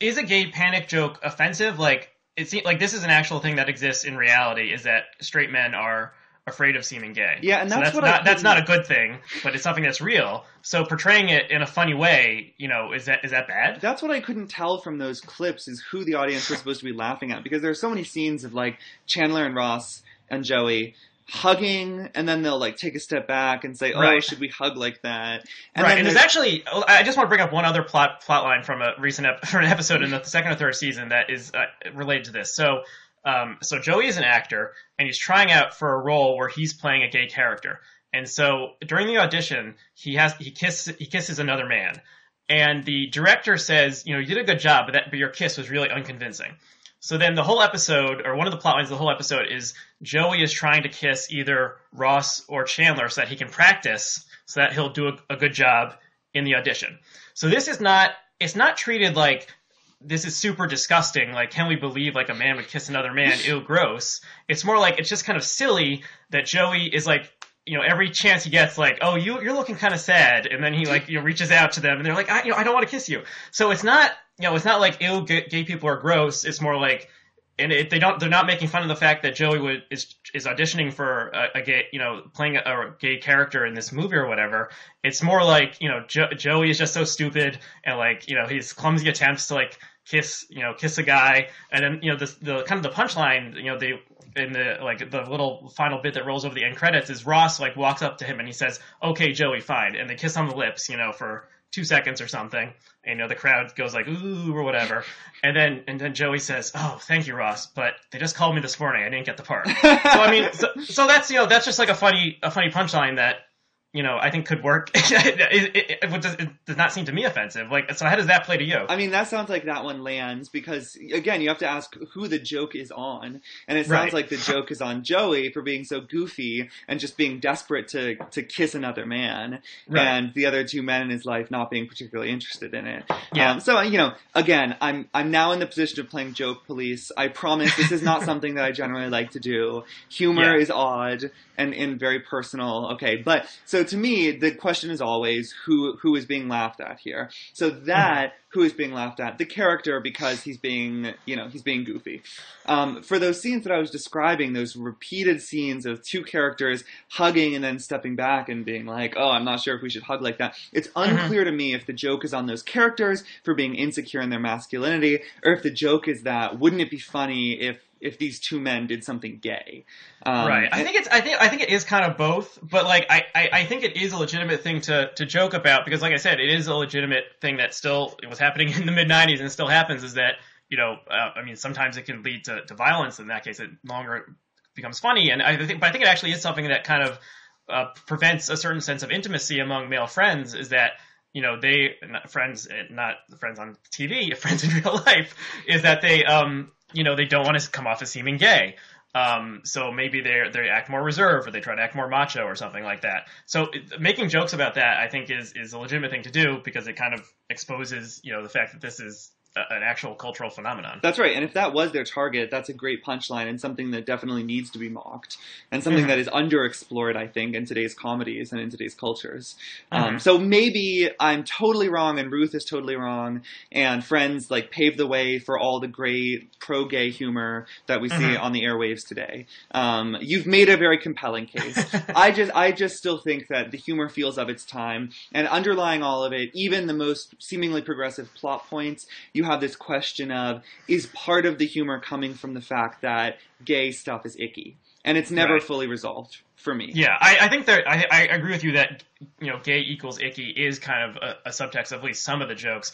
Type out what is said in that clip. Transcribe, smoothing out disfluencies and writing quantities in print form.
is a gay panic joke offensive? Like, it seems like this is an actual thing that exists in reality, is that straight men are afraid of seeming gay. Yeah, and so that's not a good thing, but it's something that's real. So portraying it in a funny way, is that bad? That's what I couldn't tell from those clips, is who the audience was supposed to be laughing at, because there are so many scenes of like Chandler and Ross and Joey hugging, and then they'll like take a step back and say, "Oh, Right. should we hug like that?" And Right, then and there's actually, I just want to bring up one other plot line from a recent from an episode in the second or third season that is related to this. So Joey is an actor, and he's trying out for a role where he's playing a gay character. And so during the audition, he kisses another man, and the director says, you did a good job, but your kiss was really unconvincing. So then the whole episode, or one of the plot lines of the whole episode, is Joey is trying to kiss either Ross or Chandler so that he can practice, so that he'll do a good job in the audition. So it's not treated like this is super disgusting, like, can we believe like a man would kiss another man, ew, gross. It's more like, it's just kind of silly that Joey is like, every chance he gets, like, oh, you're looking kind of sad, and then he like, reaches out to them, and they're like, I don't want to kiss you. So it's not, it's not like, ew, gay people are gross. It's more like, and they're not making fun of the fact that Joey is auditioning for a gay, playing a gay character in this movie or whatever. It's more like, Joey is just so stupid, and like, his clumsy attempts to like kiss a guy, and then the kind of the punchline, in the little final bit that rolls over the end credits is Ross like walks up to him and he says, "Okay, Joey, fine," and they kiss on the lips, for 2 seconds or something, and the crowd goes like ooh or whatever, and then Joey says, "Oh, thank you, Ross, but they just called me this morning, I didn't get the part." So I mean, so that's that's just like a funny punchline that I think could work. It does not seem to me offensive. Like, so how does that play to you? I mean, that sounds like that one lands because, again, you have to ask who the joke is on. And it sounds like the joke is on Joey for being so goofy and just being desperate to kiss another man. Right. And the other two men in his life not being particularly interested in it. Yeah. So, again, I'm now in the position of playing joke police. I promise this is not something that I generally like to do. Humor is odd and very personal. Okay. But so to me, the question is always who is being laughed at here. So that who is being laughed at, the character, because he's being goofy. For those scenes that I was describing, those repeated scenes of two characters hugging and then stepping back and being like, "Oh, I'm not sure if we should hug like that." It's unclear to me if the joke is on those characters for being insecure in their masculinity, or if the joke is that wouldn't it be funny if these two men did something gay. Right. I think it is kind of both, but like I think it is a legitimate thing to joke about, because like I said, it is a legitimate thing that still was happening in the mid 90s and still happens, is that, I mean, sometimes it can lead to violence. In that case, it no longer becomes funny. And I think it actually is something that kind of prevents a certain sense of intimacy among male friends, is that, they, not friends on TV, friends in real life, is that they, they don't want to come off as seeming gay. So maybe they act more reserved, or they try to act more macho or something like that. So making jokes about that, I think, is a legitimate thing to do, because it kind of exposes, the fact that this is an actual cultural phenomenon. That's right. And if that was their target, that's a great punchline and something that definitely needs to be mocked, and something that is underexplored, I think, in today's comedies and in today's cultures. So maybe I'm totally wrong and Ruth is totally wrong, and Friends like paved the way for all the great pro-gay humor that we see on the airwaves today. You've made a very compelling case. I just still think that the humor feels of its time, and underlying all of it, even the most seemingly progressive plot points, you have this question of, is part of the humor coming from the fact that gay stuff is icky? And it's never fully resolved for me. Yeah, I think that I agree with you that, gay equals icky is kind of a subtext of at least some of the jokes.